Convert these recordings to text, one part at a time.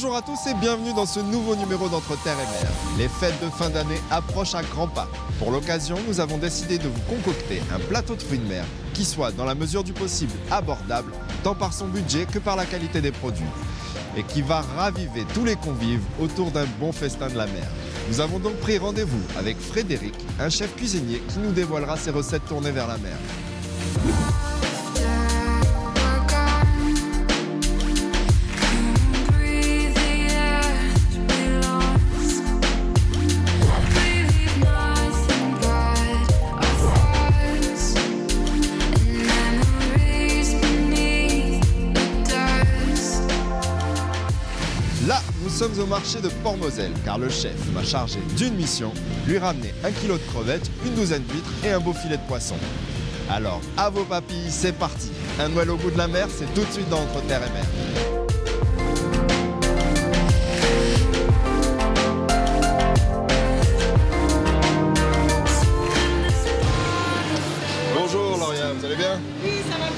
Bonjour à tous et bienvenue dans ce nouveau numéro d'Entre Terre et Mer. Les fêtes de fin d'année approchent à grands pas. Pour l'occasion, nous avons décidé de vous concocter un plateau de fruits de mer qui soit, dans la mesure du possible, abordable, tant par son budget que par la qualité des produits, et qui va raviver tous les convives autour d'un bon festin de la mer. Nous avons donc pris rendez-vous avec Frédéric, un chef cuisinier qui nous dévoilera ses recettes tournées vers la mer. Là, nous sommes au marché de Port-Moselle, car le chef m'a chargé d'une mission, lui ramener 1 kilo de crevettes, une douzaine d'huîtres et un beau filet de poisson. Alors, à vos papilles, c'est parti. Un Noël au bout de la mer, c'est tout de suite dans Entre Terre et Mer. Bonjour Lauriane, vous allez bien? Oui, ça va bien.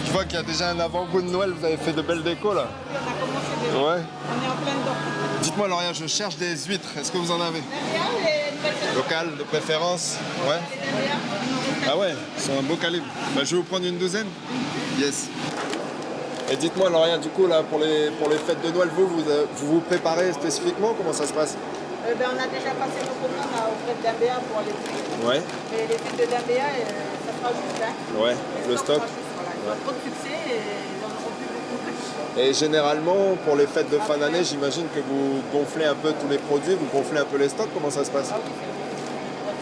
Je vois qu'il y a déjà un avant-goût de Noël, vous avez fait de belles décos là. On a commencé déjà. Ouais. On est en plein dedans. Dites-moi Lauriane, je cherche des huîtres, est-ce que vous en avez? Bien, les nouvelles saisons. Locales, de préférence? Ouais. Ah ouais, ils sont un beau calibre. Bah, je vais vous prendre une douzaine. Yes. Et dites-moi Lauriane, du coup là pour les fêtes de Noël, vous préparez spécifiquement? Comment ça se passe? On a déjà passé nos commandes auprès de Dambéa pour les huîtres. Ouais. Et les huîtres de Dambéa, ça sera juste là. Ouais, le stock. Sera juste, voilà. Ils ont trop de succès et ils en auront plus beaucoup. Et généralement, pour les fêtes de fin d'année, j'imagine que vous gonflez un peu tous les produits, vous gonflez un peu les stocks, comment ça se passe? Ah oui, c'est le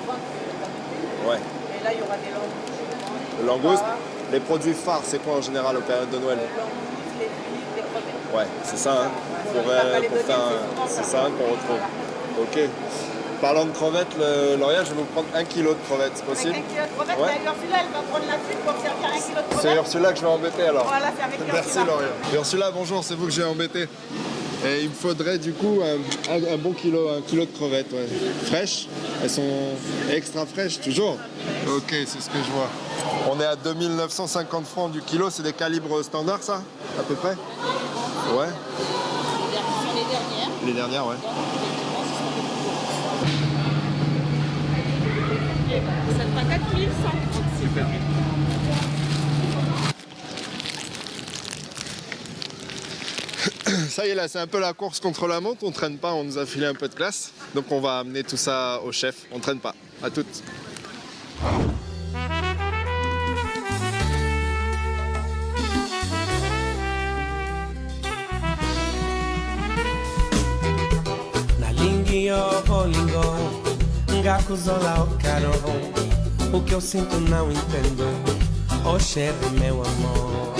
vente qui est habitué. Ouais. Et là, il y aura des langoustes. Le langouste, les produits phares, c'est quoi en général aux périodes de Noël? Les langoustes, les huîtres, les crevettes. Ouais, c'est ça, hein. Pour faire c'est ça hein, qu'on retrouve. Ok. Parlant de crevettes, Lauriane, je vais vous prendre 1 kilo de crevettes, c'est possible? Avec 1 kilo de crevettes, Ouais. Ursula, elle va prendre la suite pour servir 1 kilo de crevettes. C'est Ursula que je vais embêter alors. Voilà, c'est avec Ursula. Merci Lauriane. Ursula, bonjour, c'est vous que j'ai embêté. Et il me faudrait du coup un bon kilo, 1 kilo de crevettes, ouais. Fraîches, elles sont extra fraîches toujours. Ok, c'est ce que je vois. On est à 2950 francs du kilo, c'est des calibres standards ça, à peu près? Ouais. Les dernières. Les dernières, ouais. Ça fera 4136. Ça y est là, c'est un peu la course contre la montre, on traîne pas, on nous a filé un peu de classe. Donc on va amener tout ça au chef, on traîne pas. À toutes. Nalinguinho, bolingo, ngakuzola o caro. O que eu sinto não entendo. Oh chefe, meu amor.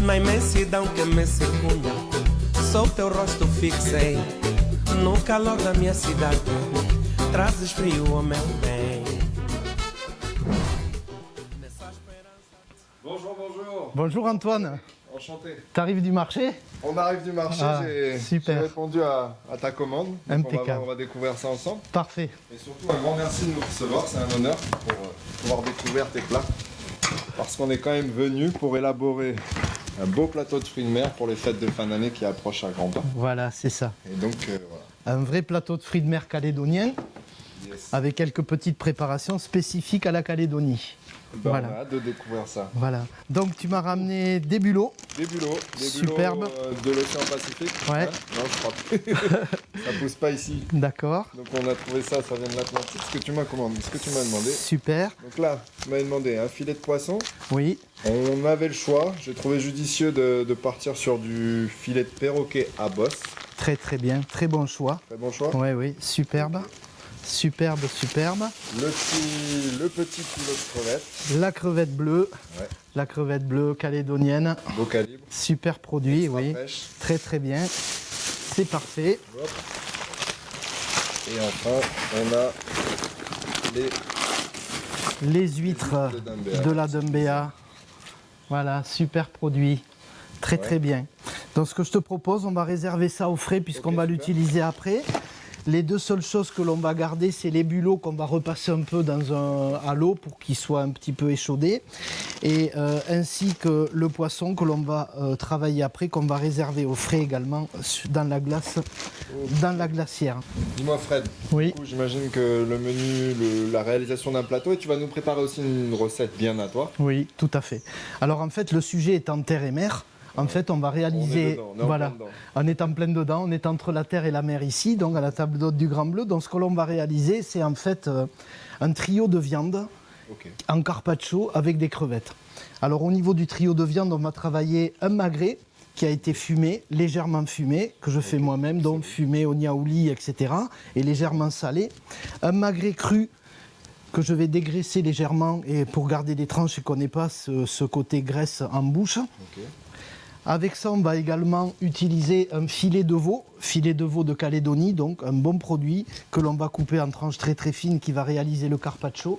Na imensidão que me circunda, só o teu rosto fixei. No calor da minha cidade, trazes frio ao meu bem. Bonjour, bonjour. Bonjour Antoine, Enchanté. t'arrives du marché? On arrive du marché, Ah, j'ai super. répondu à ta commande. Donc Impeccable. on va découvrir ça ensemble. Parfait. Et surtout un grand merci de nous recevoir, c'est un honneur pour pouvoir découvrir tes plats. Parce qu'on est quand même venu pour élaborer un beau plateau de fruits de mer pour les fêtes de fin d'année qui approchent à grands pas. Voilà, c'est ça. Et donc voilà. Un vrai plateau de fruits de mer calédonien Yes. avec quelques petites préparations spécifiques à la Calédonie. Ben, Voilà. On a hâte de découvrir ça. Voilà. Donc tu m'as ramené des bulots. Des bulots Superbe. De l'océan Pacifique. Ouais. Hein? Non, je crois pas. Ça pousse pas ici. D'accord. Donc on a trouvé ça vient de l'Atlantique. Ce que tu m'as commandé, ce que tu m'as demandé. Super. Donc là, tu m'avais demandé un filet de poisson. Oui. On avait le choix. J'ai trouvé judicieux de partir sur du filet de perroquet à bosse. Très très bien. Très bon choix. Très bon choix. Oui, oui. Superbe. Superbe, superbe. Le petit kilo de crevettes. La crevette bleue. Ouais. La crevette bleue calédonienne. Beau calibre. Super produit, Extra oui. fraîche. Très très bien. C'est parfait. Hop. Et enfin, on a Les huîtres de Dambéa. de la Dambéa. Voilà, super produit. Très Ouais. très bien. Donc ce que je te propose, on va réserver ça au frais puisqu'on Ok, va super. l'utiliser après. Les deux seules choses que l'on va garder, c'est les bulots qu'on va repasser un peu à l'eau pour qu'ils soient un petit peu échaudés. Et ainsi que le poisson que l'on va travailler après, qu'on va réserver au frais également dans la glace, dans la glacière. Dis-moi Fred, Oui. du coup, j'imagine que le menu, la réalisation d'un plateau, et tu vas nous préparer aussi une recette bien à toi. Oui, tout à fait. Alors en fait, le sujet est en terre et mer. En fait, on va réaliser, on est en plein dedans, on est entre la terre et la mer ici, donc à la table d'hôte du Grand Bleu. Donc ce que l'on va réaliser, c'est en fait un trio de viande en carpaccio avec des crevettes. Alors au niveau du trio de viande, on va travailler un magret qui a été fumé, légèrement fumé, que je fais moi-même, donc fumé au niaouli, etc. et légèrement salé. Un magret cru que je vais dégraisser légèrement et pour garder des tranches et qu'on n'ait pas ce côté graisse en bouche. Avec ça, on va également utiliser un filet de veau de Calédonie, donc un bon produit que l'on va couper en tranches très très fines qui va réaliser le carpaccio.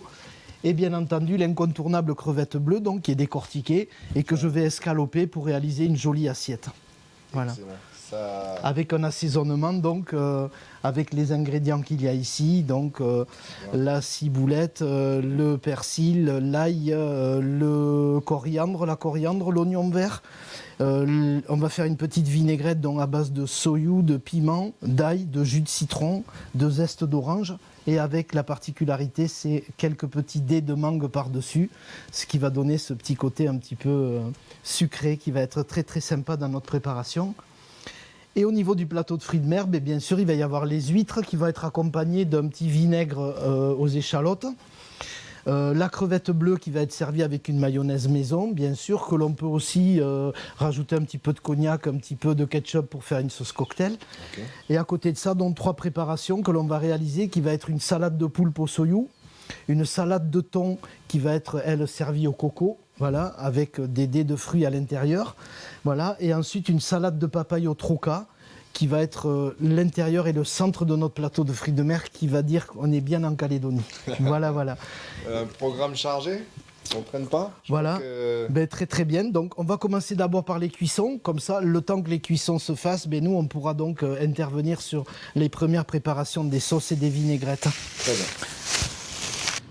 Et bien entendu, l'incontournable crevette bleue, donc, qui est décortiquée et que je vais escaloper pour réaliser une jolie assiette. Voilà. Avec un assaisonnement, donc, avec les ingrédients qu'il y a ici, donc la ciboulette, le persil, l'ail, la coriandre, l'oignon vert. On va faire une petite vinaigrette donc, à base de soyou, de piment, d'ail, de jus de citron, de zeste d'orange. Et avec la particularité, c'est quelques petits dés de mangue par-dessus, ce qui va donner ce petit côté un petit peu sucré qui va être très très sympa dans notre préparation. Et au niveau du plateau de fruits de mer, bien sûr, il va y avoir les huîtres qui vont être accompagnées d'un petit vinaigre aux échalotes. La crevette bleue qui va être servie avec une mayonnaise maison, bien sûr, que l'on peut aussi rajouter un petit peu de cognac, un petit peu de ketchup pour faire une sauce cocktail. Et à côté de ça, donc 3 préparations que l'on va réaliser, qui va être une salade de poulpe au soyou, une salade de thon qui va être, elle, servie au coco, voilà, avec des dés de fruits à l'intérieur. Voilà, et ensuite une salade de papaye au troca, qui va être l'intérieur et le centre de notre plateau de fruits de mer, qui va dire qu'on est bien en Calédonie. Voilà. Un programme chargé, on ne traîne pas. Voilà, très très bien. Donc on va commencer d'abord par les cuissons, comme ça, le temps que les cuissons se fassent, nous on pourra donc intervenir sur les premières préparations des sauces et des vinaigrettes. Très bien.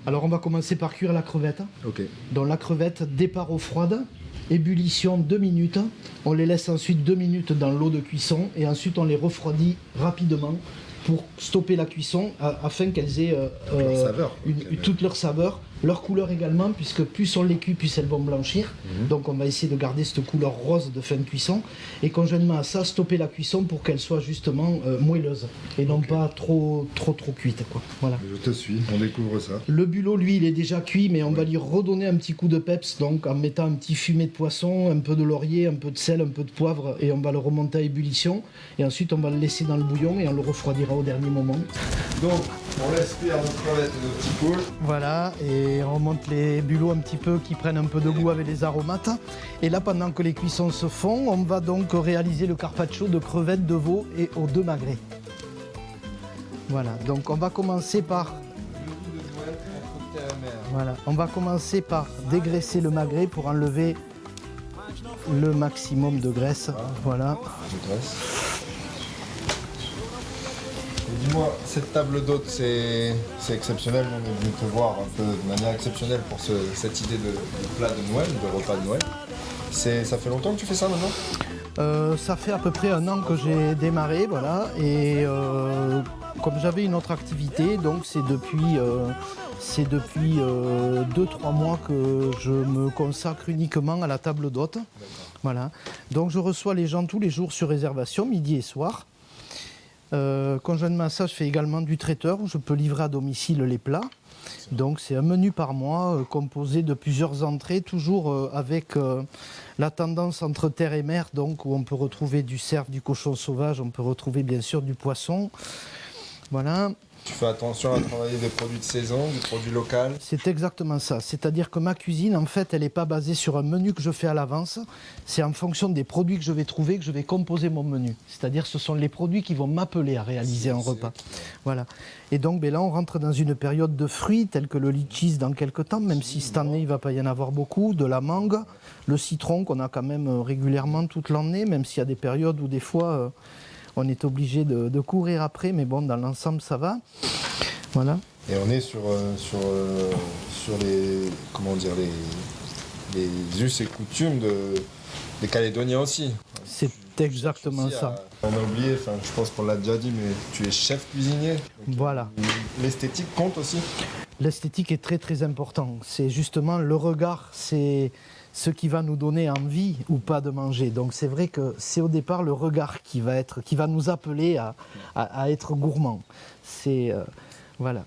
Alors on va commencer par cuire la crevette. Donc la crevette, départ eau froide. Ébullition 2 minutes, on les laisse ensuite 2 minutes dans l'eau de cuisson et ensuite on les refroidit rapidement pour stopper la cuisson afin qu'elles aient toute leur saveur, leur couleur également, puisque plus on les cuit, plus elles vont blanchir. Donc on va essayer de garder cette couleur rose de fin de cuisson et conjointement à ça, stopper la cuisson pour qu'elle soit justement moelleuse et non pas trop cuite. Voilà. Je te suis, on découvre ça. Le bulot, lui, il est déjà cuit, mais on va lui redonner un petit coup de peps, donc en mettant un petit fumet de poisson, un peu de laurier, un peu de sel, un peu de poivre, et on va le remonter à ébullition. Et ensuite, on va le laisser dans le bouillon et on le refroidira au dernier moment. Donc, on laisse cuire nos crevettes et nos petits poules. Voilà, et on remonte les bulots un petit peu qui prennent un peu de goût avec les aromates. Et là, pendant que les cuissons se font, on va donc réaliser le carpaccio de crevettes, de veau et aux 2 magrets. Voilà, donc on va commencer par... Voilà, on va commencer par dégraisser le magret pour enlever le maximum de graisse. Voilà. Et dis-moi, cette table d'hôte, c'est exceptionnel. On est venu te voir un peu de manière exceptionnelle pour cette idée de plat de Noël, de repas de Noël. Ça fait longtemps que tu fais ça maintenant ? Ça fait à peu près 1 an que j'ai démarré, voilà. Et comme j'avais une autre activité, donc c'est depuis 2-3 mois que je me consacre uniquement à la table d'hôte. Voilà. Donc je reçois les gens tous les jours sur réservation, midi et soir. Conjointement à ça, je fais également du traiteur où je peux livrer à domicile les plats. Donc c'est un menu par mois composé de plusieurs entrées, toujours avec la tendance entre terre et mer, donc où on peut retrouver du cerf, du cochon sauvage, on peut retrouver bien sûr du poisson. Voilà. Tu fais attention à travailler des produits de saison, du produit local. C'est exactement ça. C'est-à-dire que ma cuisine, en fait, elle n'est pas basée sur un menu que je fais à l'avance. C'est en fonction des produits que je vais trouver que je vais composer mon menu. C'est-à-dire que ce sont les produits qui vont m'appeler à réaliser un repas. Voilà. Et donc là, on rentre dans une période de fruits tels que le litchis dans quelques temps, même si cette année, il ne va pas y en avoir beaucoup, de la mangue, le citron qu'on a quand même régulièrement toute l'année, même s'il y a des périodes où des fois... on est obligé de courir après, mais bon, dans l'ensemble, ça va. Voilà. Et on est sur les, comment dire, les us et coutumes des Calédoniens aussi. C'est exactement Aussi, ça. On a oublié, enfin, je pense qu'on l'a déjà dit, mais tu es chef cuisinier. Donc, Voilà. l'esthétique compte aussi. L'esthétique est très très important. C'est justement le regard, c'est ce qui va nous donner envie ou pas de manger. Donc c'est vrai que c'est au départ le regard qui va nous appeler à être gourmand. C'est voilà.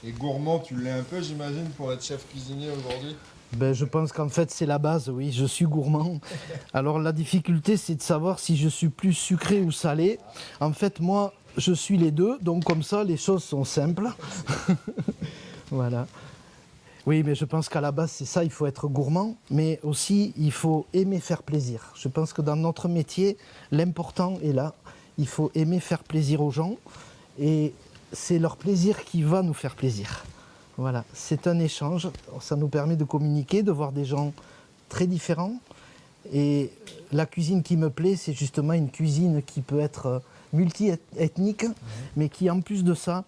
Et gourmand, tu l'es un peu, j'imagine, pour être chef cuisinier aujourd'hui? Ben, je pense qu'en fait c'est la base, oui, je suis gourmand. Alors la difficulté c'est de savoir si je suis plus sucré ou salé. En fait moi je suis les deux, donc comme ça les choses sont simples. Voilà. Oui, mais je pense qu'à la base c'est ça, il faut être gourmand, mais aussi il faut aimer faire plaisir. Je pense que dans notre métier, l'important est là. Il faut aimer faire plaisir aux gens et c'est leur plaisir qui va nous faire plaisir. Voilà, c'est un échange, ça nous permet de communiquer, de voir des gens très différents. Et la cuisine qui me plaît, c'est justement une cuisine qui peut être multi-ethnique, mais qui en plus de ça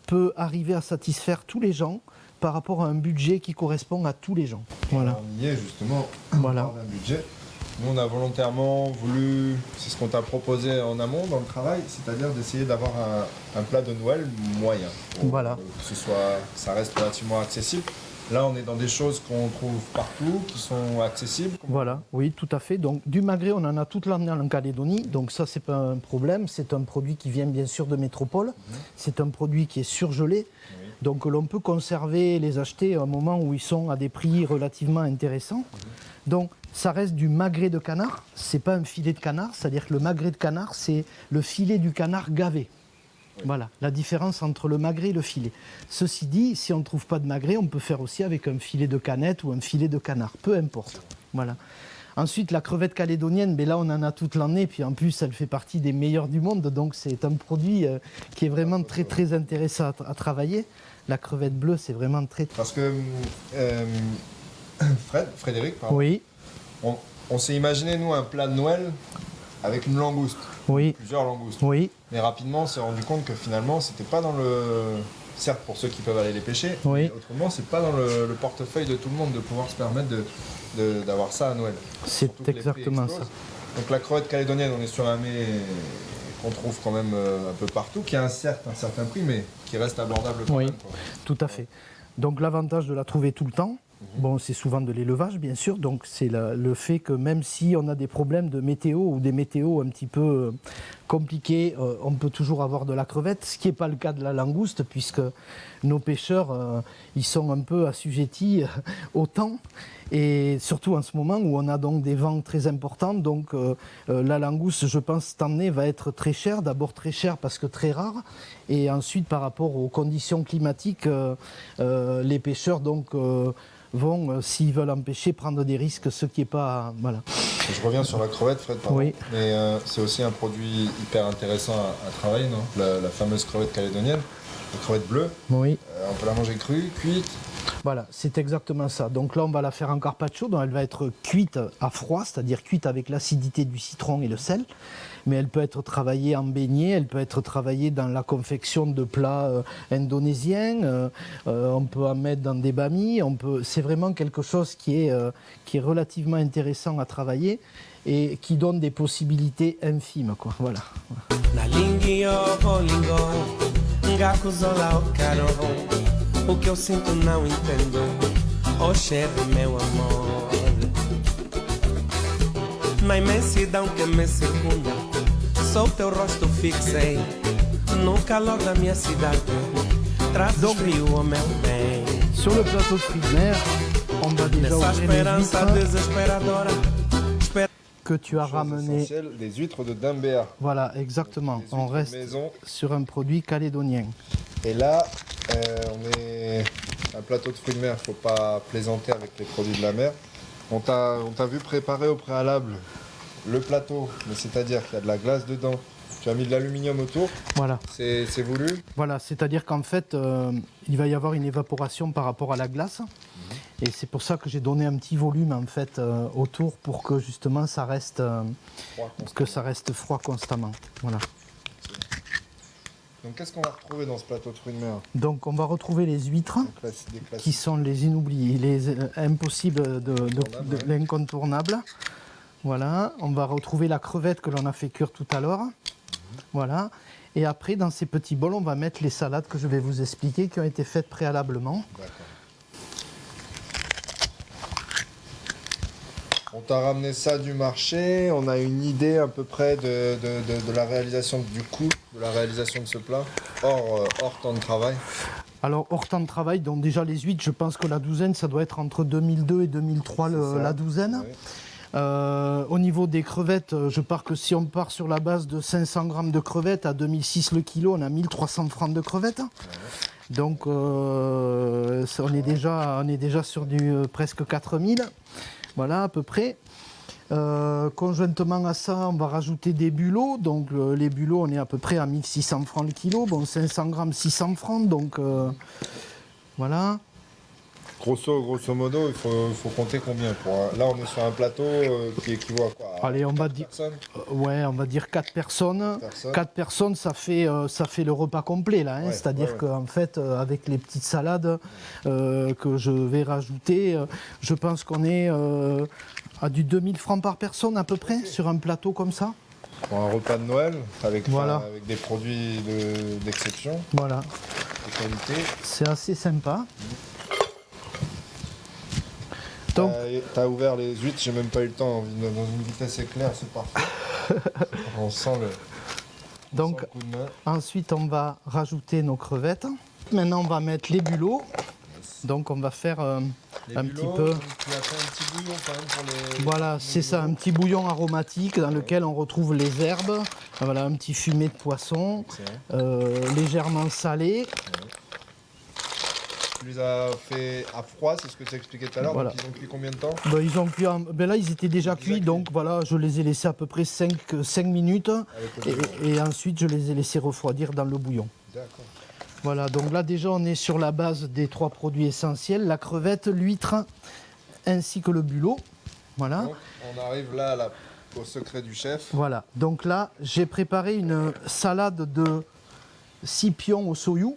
peut arriver à satisfaire tous les gens par rapport à un budget qui correspond à tous les gens. Voilà. On y est justement, Voilà. on parle d'un budget. Nous, on a volontairement voulu, c'est ce qu'on t'a proposé en amont dans le travail, c'est-à-dire d'essayer d'avoir un plat de Noël moyen. Voilà. Que ça reste relativement accessible. Là, on est dans des choses qu'on trouve partout, qui sont accessibles. Voilà, oui, tout à fait. Donc, du magret, on en a toute l'année en Calédonie. Donc, ça, c'est pas un problème. C'est un produit qui vient bien sûr de métropole. C'est un produit qui est surgelé. Donc, l'on peut conserver et les acheter à un moment où ils sont à des prix relativement intéressants. Donc, ça reste du magret de canard. C'est pas un filet de canard. C'est-à-dire que le magret de canard, c'est le filet du canard gavé. Voilà, la différence entre le magret et le filet. Ceci dit, si on ne trouve pas de magret, on peut faire aussi avec un filet de canette ou un filet de canard, peu importe. Voilà. Ensuite, la crevette calédonienne, ben là on en a toute l'année, puis en plus elle fait partie des meilleures du monde, donc c'est un produit qui est vraiment très très intéressant à travailler. La crevette bleue, c'est vraiment très... Parce que Frédéric, pardon, Oui, on s'est imaginé, nous, un plat de Noël avec une langouste, oui, plusieurs langoustes. oui, Mais rapidement, on s'est rendu compte que finalement, c'était pas dans le... Certes, pour ceux qui peuvent aller les pêcher, Oui. mais autrement, c'est pas dans le portefeuille de tout le monde de pouvoir se permettre d'avoir ça à Noël. c'est Surtout que les prix exactement ça. explosent. Donc la crevette calédonienne, on est sur un mets qu'on trouve quand même un peu partout, qui a un certain prix, mais qui reste abordable quand Oui. même, quoi. Tout à fait. Donc l'avantage de la trouver tout le temps, bon, c'est souvent de l'élevage bien sûr, donc c'est le fait que même si on a des problèmes de météo ou des météos un petit peu compliqués, on peut toujours avoir de la crevette, ce qui n'est pas le cas de la langouste puisque nos pêcheurs, ils sont un peu assujettis au temps. Et surtout en ce moment où on a donc des vents très importants, donc la langouste, je pense, cette année va être très chère. D'abord très chère parce que très rare, et ensuite par rapport aux conditions climatiques, les pêcheurs donc vont, s'ils veulent en pêcher, prendre des risques, ce qui n'est pas... Voilà. Je reviens sur la crevette, Fred, pardon. Oui. Mais c'est aussi un produit hyper intéressant à travailler, non? La fameuse crevette calédonienne, la crevette bleue. Oui. On peut la manger crue, cuite. Voilà, c'est exactement ça. Donc là, on va la faire en carpaccio, donc elle va être cuite à froid, c'est-à-dire cuite avec l'acidité du citron et le sel. Mais elle peut être travaillée en beignet, elle peut être travaillée dans la confection de plats indonésiens, on peut en mettre dans des bami, c'est vraiment quelque chose qui est relativement intéressant à travailler et qui donne des possibilités infimes, quoi. Voilà. Na linguinho, bolingo, ngakuzola o caron. O que eu sinto não entendo. Oh, chefe, meu amor. Na imensidão que me circunda, sou teu rosto fixei. No calor da minha cidade, trazes frio ao meu bem. Sur le plateau de fruits de mer, on va déjà Nessa ouvrir les esperança huîtres desesperadora. que tu as Chose ramenées. essentielle, des huîtres de Dimbéa. Voilà, exactement. Des On huîtres reste maison. sur un produit calédonien. Et là, on est un plateau de fruits de mer, il ne faut pas plaisanter avec les produits de la mer. On t'a vu préparer au préalable le plateau, mais c'est-à-dire qu'il y a de la glace dedans. Tu as mis de l'aluminium autour, Voilà. c'est voulu. Voilà, c'est-à-dire qu'en fait, il va y avoir une évaporation par rapport à la glace. Et c'est pour ça que j'ai donné un petit volume en fait autour pour que justement ça reste, froid constamment. Voilà. Donc qu'est-ce qu'on va retrouver dans ce plateau de fruits de mer? Donc on va retrouver les huîtres qui sont les inoubliés, les impossibles de l'incontournable. Voilà, on va retrouver la crevette que l'on a fait cuire tout à l'heure. Voilà. Et après, dans ces petits bols, on va mettre les salades que je vais vous expliquer, qui ont été faites préalablement. D'accord. On t'a ramené ça du marché, on a une idée à peu près de la réalisation du coût, de la réalisation de ce plat, hors temps de travail. Alors, hors temps de travail, donc déjà les huîtres, je pense que la douzaine, ça doit être entre 2002 et 2003 la douzaine. Oui. Au niveau des crevettes, je pars que si on part sur la base de 500 grammes de crevettes à 2006 le kilo, on a 1300 francs de crevettes. Ouais. Donc on est déjà sur du presque 4000. Voilà à peu près. Conjointement à ça, on va rajouter des bulots. Donc les bulots, on est à peu près à 1600 francs le kilo. Bon, 500 grammes, 600 francs. Donc voilà. Grosso modo, il faut compter combien là, on est sur un plateau qui équivaut à quoi? Allez, on va dire 4 personnes. 4 personnes, ça fait le repas complet là. Hein. C'est-à-dire qu'en fait, avec les petites salades que je vais rajouter, je pense qu'on est à du 2000 francs par personne à peu près sur un plateau comme ça. Pour un repas de Noël avec des produits d'exception. Voilà. De qualité. C'est assez sympa. T'as ouvert les huîtres, j'ai même pas eu le temps, dans une vitesse éclair, c'est parfait. On sent le coup de main. Ensuite on va rajouter nos crevettes. Maintenant on va mettre les bulots. Donc on va faire un petit peu. Tu as fait un petit bouillon quand même pour les. Voilà, c'est ça, un petit bouillon aromatique dans lequel on retrouve les herbes. Voilà, un petit fumet de poisson, légèrement salé. Tu les as fait à froid, c'est ce que tu as expliqué tout à l'heure. Voilà. Donc ils ont cuit combien de temps? Ils ont cuit là ils étaient déjà cuits, donc voilà, je les ai laissés à peu près 5 minutes et ensuite je les ai laissés refroidir dans le bouillon. D'accord. Voilà, donc là déjà on est sur la base des 3 produits essentiels, la crevette, l'huître ainsi que le bulot. Voilà. Donc, on arrive là au secret du chef. Voilà, donc là j'ai préparé une salade de scipion au soyou.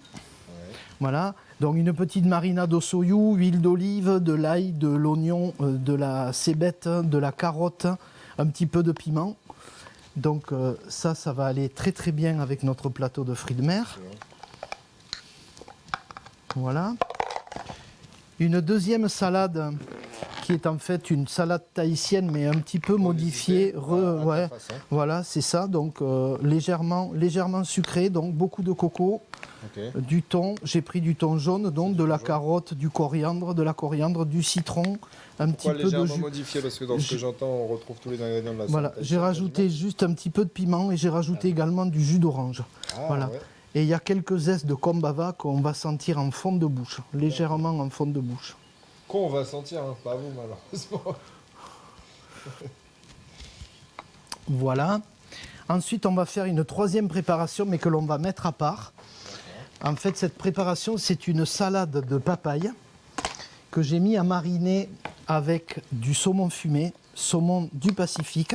Voilà, donc une petite marinade au soyou, huile d'olive, de l'ail, de l'oignon, de la cébette, de la carotte, un petit peu de piment. Donc ça va aller très très bien avec notre plateau de fruits de mer. Voilà. Une deuxième salade qui est en fait une salade tahitienne mais un petit peu modifiée. Voilà, c'est ça. Donc légèrement sucré, donc beaucoup de coco. Okay. Du thon, j'ai pris du thon jaune, donc de la carotte, du coriandre, du citron, un petit peu de jus. Légèrement modifié parce que dans ce que j'entends, on retrouve tous les ingrédients de la salade. Voilà, j'ai rajouté juste un petit peu de piment et j'ai rajouté également du jus d'orange. Voilà. Ouais. Et il y a quelques zestes de kombava qu'on va sentir en fond de bouche, légèrement en fond de bouche. Qu'on va sentir, hein, pas vous malheureusement. Voilà. Ensuite, on va faire une troisième préparation, mais que l'on va mettre à part. En fait, cette préparation, c'est une salade de papaye que j'ai mis à mariner avec du saumon fumé, saumon du Pacifique,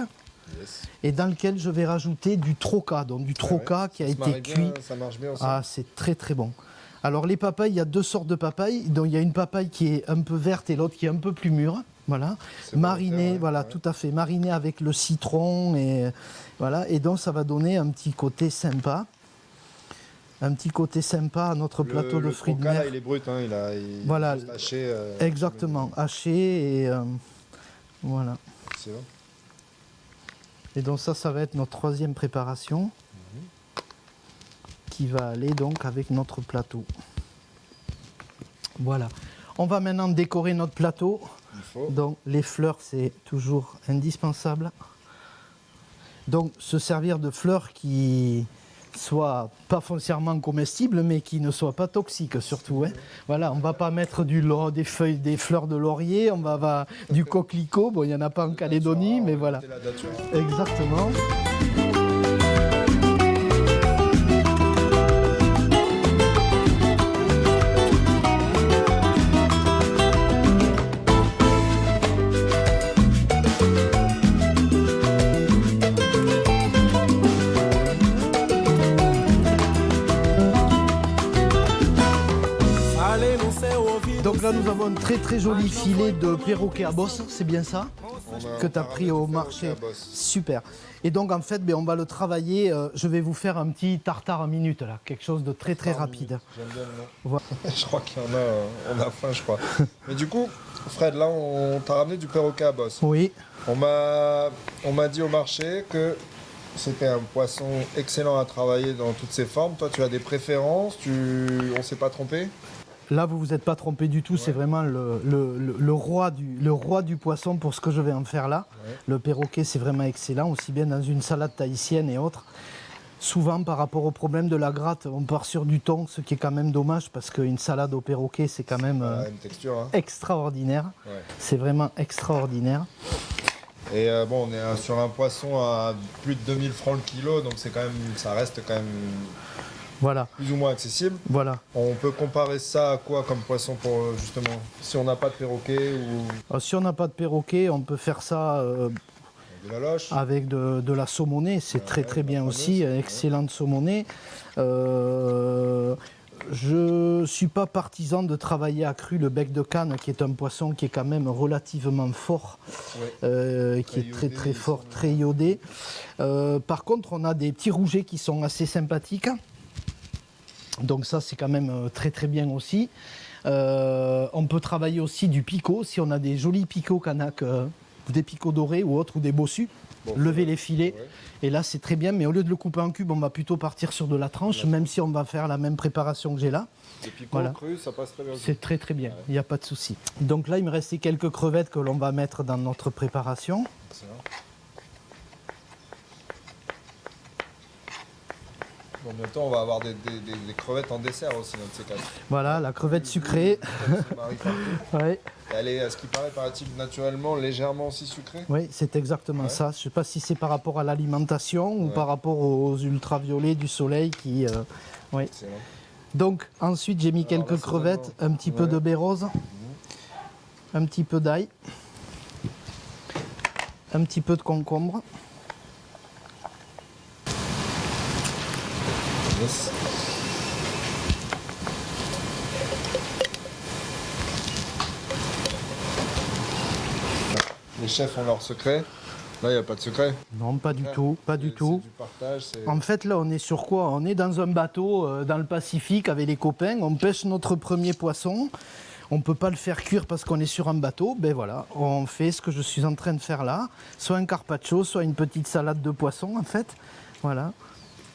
et dans lequel je vais rajouter du troca, donc du troca qui a été cuit. Ça marche bien aussi. Ah, c'est très très bon. Alors les papayes, il y a 2 sortes de papayes. Donc il y a une papaye qui est un peu verte et l'autre qui est un peu plus mûre. Voilà, marinée, tout à fait, marinée avec le citron et voilà, et donc ça va donner un petit côté sympa. Un petit côté sympa à notre plateau de fruits de mer. Là, il est brut, hein, il est juste haché. Exactement, haché et voilà. Excellent. Et donc ça va être notre troisième préparation qui va aller donc avec notre plateau. Voilà. On va maintenant décorer notre plateau. Donc les fleurs, c'est toujours indispensable. Donc se servir de fleurs qui soient pas foncièrement comestibles, mais qui ne soient pas toxiques surtout. Hein. Voilà, on va pas mettre des fleurs de laurier, on va du coquelicot. Bon, il n'y en a pas en Calédonie, mais voilà. Exactement. là, nous avons un très très joli filet de perroquet à bosse, c'est bien ça que tu as pris au marché. Super. Et donc en fait, on va le travailler. Je vais vous faire un petit tartare à minute là, quelque chose de très très rapide. J'aime bien le nom. Voilà. Je crois qu'il y en a, on a faim, je crois. Mais du coup, Fred, là, on t'a ramené du perroquet à bosse. Oui. On m'a dit au marché que c'était un poisson excellent à travailler dans toutes ses formes. Toi, tu as des préférences, on s'est pas trompé? Là, vous vous êtes pas trompé du tout, ouais. C'est vraiment le roi du poisson pour ce que je vais en faire là. Ouais. Le perroquet, c'est vraiment excellent, aussi bien dans une salade tahitienne et autres. Souvent, par rapport au problème de la gratte, on part sur du thon, ce qui est quand même dommage parce qu'une salade au perroquet, c'est quand même une texture, extraordinaire. Ouais. C'est vraiment extraordinaire. Et on est sur un poisson à plus de 2000 francs le kilo, donc c'est quand même, ça reste quand même voilà. Plus ou moins accessible. Voilà. On peut comparer ça à quoi comme poisson pour justement, si on n'a pas de perroquet ou... Alors, si on n'a pas de perroquet, on peut faire ça de la loche. Avec de la saumonée, c'est très très bien aussi, excellente saumonée. Je ne suis pas partisan de travailler à cru le bec de canne, qui est un poisson qui est quand même relativement fort, qui est très très fort, très iodé. Par contre, on a des petits rougets qui sont assez sympathiques. Donc ça, c'est quand même très très bien aussi. On peut travailler aussi du picot, si on a des jolis picots canaques, des picots dorés ou autres, ou des bossus. Lever les filets, et là c'est très bien, mais au lieu de le couper en cubes, on va plutôt partir sur de la tranche, même si on va faire la même préparation que j'ai là. Les picots crus, ça passe très bien. C'est très très bien, il n'y a pas de souci. Donc là, il me restait quelques crevettes que l'on va mettre dans notre préparation. Excellent. Bon, bientôt, on va avoir des crevettes en dessert aussi, dans ces cas. Voilà, la crevette sucrée. Ouais. Elle est, à ce qui paraît-il, naturellement, légèrement aussi sucrée. Oui, c'est exactement ça. Je ne sais pas si c'est par rapport à l'alimentation ou par rapport aux ultraviolets du soleil qui... oui. Excellent. Donc, ensuite, j'ai mis quelques crevettes, un petit peu de baie rose, un petit peu d'ail, un petit peu de concombre. Yes. Les chefs ont leur secret. Là, il n'y a pas de secret. Non, pas du tout, pas du tout. Du partage, en fait, là, on est sur quoi? On est dans un bateau dans le Pacifique avec les copains. On pêche notre premier poisson. On ne peut pas le faire cuire parce qu'on est sur un bateau. Ben voilà, on fait ce que je suis en train de faire là. Soit un carpaccio, soit une petite salade de poisson, en fait. Voilà.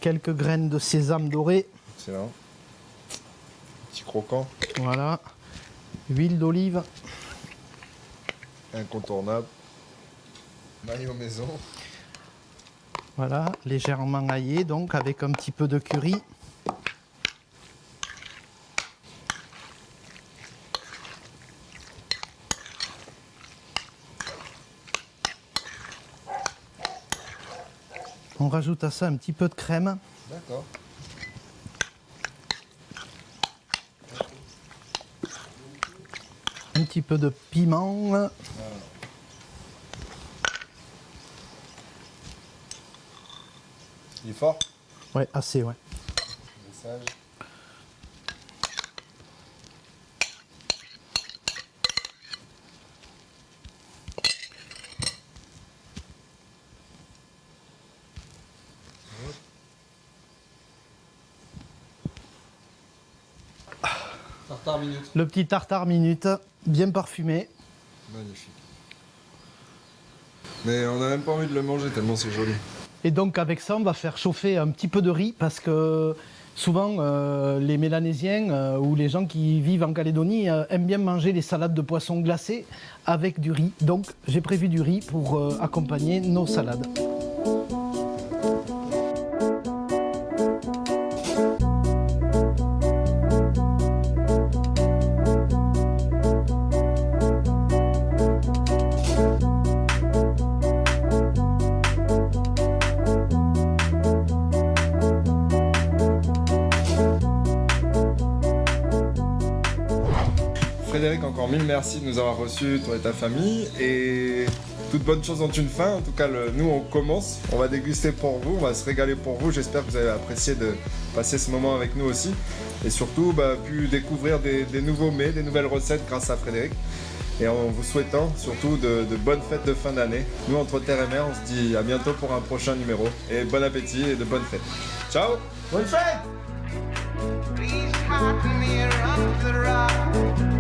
Quelques graines de sésame doré. Excellent. Petit croquant. Voilà. Huile d'olive. Incontournable. Maillot maison. Voilà, légèrement aillé, donc avec un petit peu de curry. On rajoute à ça un petit peu de crème. D'accord. Un petit peu de piment. Il est fort? Ouais, assez, ouais. Message. Tartare minute. Le petit tartare minute, bien parfumé. Magnifique. Mais on n'a même pas envie de le manger tellement c'est joli. Et donc avec ça, on va faire chauffer un petit peu de riz parce que souvent les Mélanésiens ou les gens qui vivent en Calédonie aiment bien manger les salades de poisson glacées avec du riz. Donc j'ai prévu du riz pour accompagner nos salades. Frédéric, encore mille merci de nous avoir reçus, toi et ta famille. Et toute bonne chose ont une fin. En tout cas, nous, on commence. On va déguster pour vous, on va se régaler pour vous. J'espère que vous avez apprécié de passer ce moment avec nous aussi. Et surtout, pu découvrir des nouveaux mets, des nouvelles recettes grâce à Frédéric. Et en vous souhaitant surtout de bonnes fêtes de fin d'année. Nous, entre terre et mer, on se dit à bientôt pour un prochain numéro. Et bon appétit et de bonnes fêtes. Ciao! Bonne fête! Please pardon me around the rock.